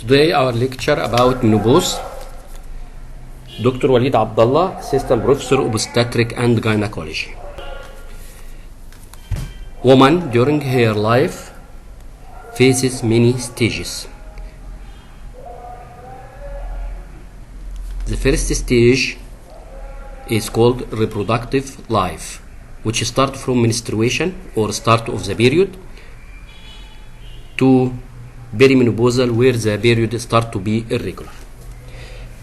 Today our lecture about menopause. Dr. Walid Abdullah, Assistant Professor Obstetric and Gynecology. Woman during her life faces many stages. The first stage is called reproductive life, which starts from menstruation or start of the period to perimenopausal, where the period start to be irregular.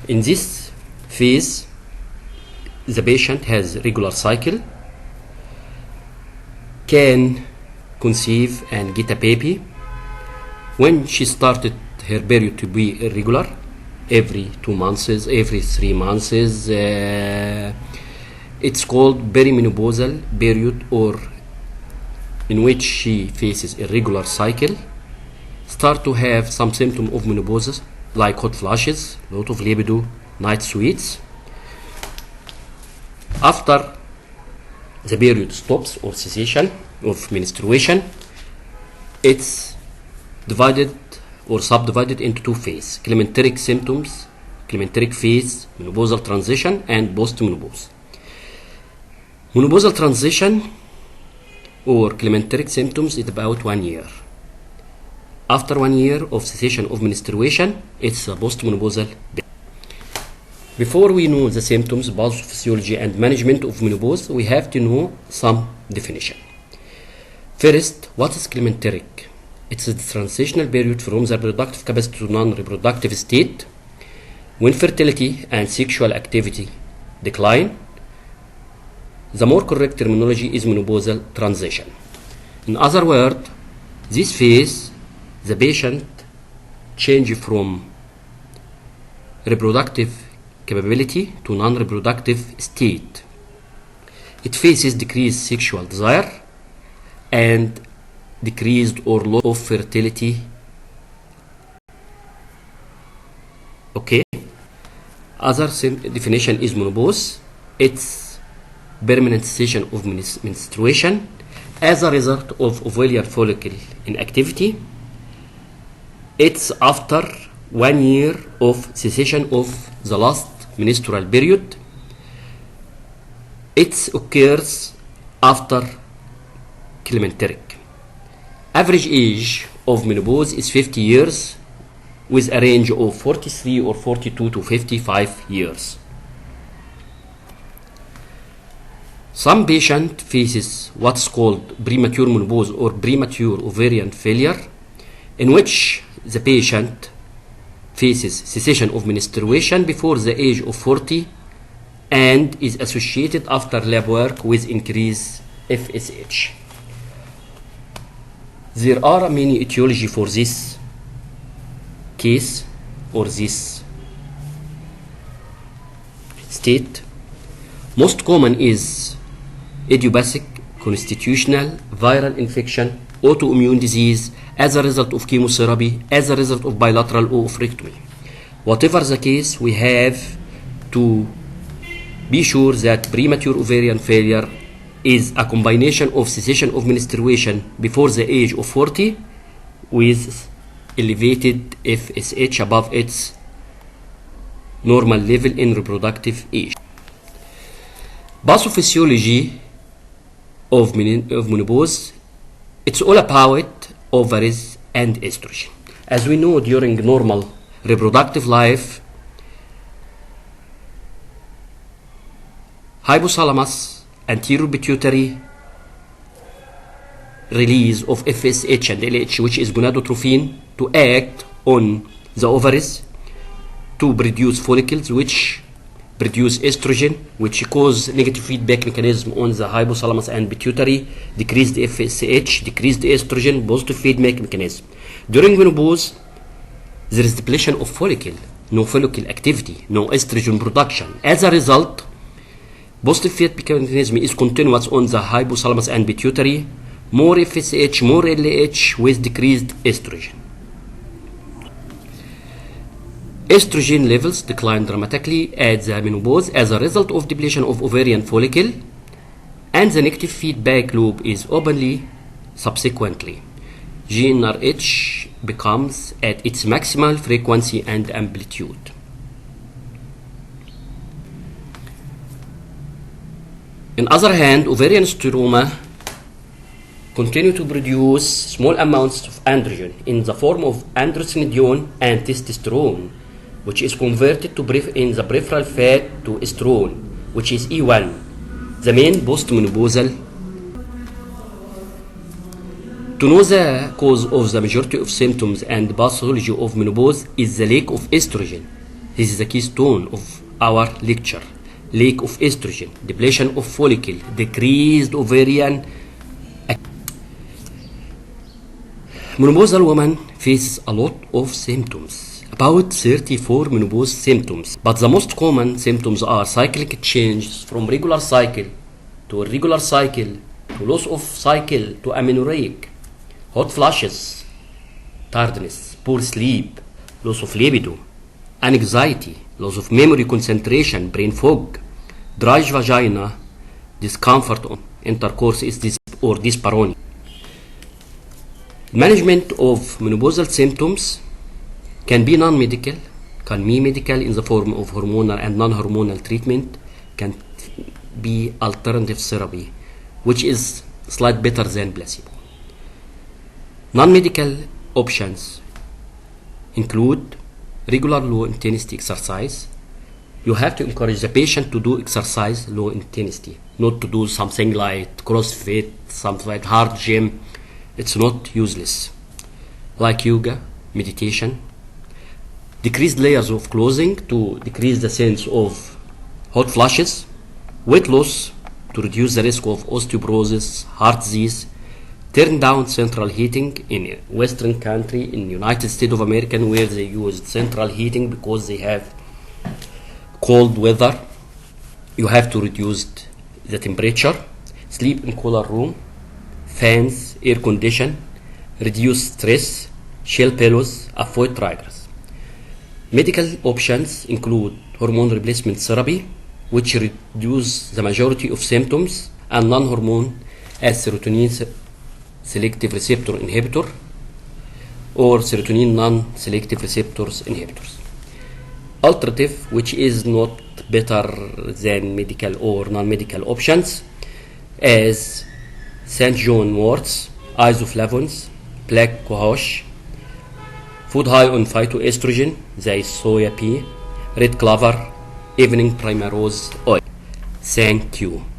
In this phase, the patient has regular cycle, can conceive and get a baby. When she started her period to be irregular, every 2 months, every 3 months, it's called perimenopausal period, or in which she faces irregular cycle, start to have some symptom of menopause like hot flashes, lot of libido, night sweats. After the period stops or cessation of menstruation, it's divided or subdivided into 2 phases: climacteric symptoms, climacteric phase, menopausal transition, and post-menopause. Menopausal transition or climacteric symptoms is about 1 year. After 1 year of cessation of menstruation, it's a post-menopausal. Before we know the symptoms, pathophysiology, and management of menopause, we have to know some definition. First, what is climacteric? It's a transitional period from the reproductive capacity to non-reproductive state, when fertility and sexual activity decline. The more correct terminology is menopausal transition. In other words, this phase, the patient change from reproductive capability to non-reproductive state. It faces decreased sexual desire and decreased or loss of fertility. Okay. Other definition is menopause. It's permanent cessation of menstruation as a result of ovarian follicle inactivity. It's after 1 year of cessation of the last menstrual period. It occurs after climacteric. Average age of menopause is 50 years, with a range of 43 or 42 to 55 years. Some patient faces what's called premature menopause or premature ovarian failure, in which the patient faces cessation of menstruation before the age of 40 and is associated after lab work with increased FSH. There are many etiology for this case or this state. Most common is idiopathic, constitutional, viral infection, autoimmune disease, as a result of chemotherapy, as a result of bilateral oophorectomy. Whatever the case, we have to be sure that premature ovarian failure is a combination of cessation of menstruation before the age of 40 with elevated FSH above its normal level in reproductive age. Pathophysiology of menopause, it's all about ovaries and estrogen. As we know, during normal reproductive life, hypothalamus, anterior pituitary release of FSH and LH, which is gonadotrophin, to act on the ovaries to produce follicles, which produce estrogen, which cause negative feedback mechanism on the hypothalamus and pituitary, decreased FSH, decreased estrogen, positive feedback mechanism. During menopause, there is depletion of follicle, no follicle activity, no estrogen production. As a result, positive feedback mechanism is continuous on the hypothalamus and pituitary, more FSH, more LH with decreased estrogen. Estrogen levels decline dramatically at the menopause as a result of depletion of ovarian follicle, and the negative feedback loop is openly subsequently. GnRH becomes at its maximal frequency and amplitude. On the other hand, ovarian stroma continue to produce small amounts of androgen in the form of androstenedione and testosterone, which is converted to in the peripheral fat to estrone, which is E1. The main postmenopausal. To know the cause of the majority of symptoms and pathology of menopause is the lack of estrogen. This is the keystone of our lecture. Lack of estrogen, depletion of follicle, decreased ovarian. Menopausal woman faces a lot of symptoms, about 34 menopause symptoms, but the most common symptoms are cyclic changes from regular cycle to irregular cycle to loss of cycle to amenorrheic, hot flashes, tiredness, poor sleep, loss of libido, anxiety, loss of memory, concentration, brain fog, dry vagina, discomfort on intercourse or dyspareunia. Management of menopausal symptoms can be non-medical, can be medical in the form of hormonal and non-hormonal treatment, can be alternative therapy, which is slightly better than placebo. Non-medical options include regular low intensity exercise. You have to encourage the patient to do exercise low intensity, not to do something like CrossFit, something like hard gym. It's not useless. Like yoga, meditation, decreased layers of clothing to decrease the sense of hot flashes, weight loss to reduce the risk of osteoporosis, heart disease, turn down central heating in a Western country, in United States of America, where they use central heating because they have cold weather. You have to reduce the temperature, sleep in cooler room, fans, air condition, reduce stress, shell pillows, avoid triggers. Medical options include hormone replacement therapy, which reduce the majority of symptoms, and non-hormone as serotonin selective receptor inhibitor or serotonin non-selective receptors inhibitors. Alternative, which is not better than medical or non-medical options, as St. John worts, isoflavones, black cohosh, food high on phytoestrogen, there is soya pea, red clover, evening primrose oil. Thank you.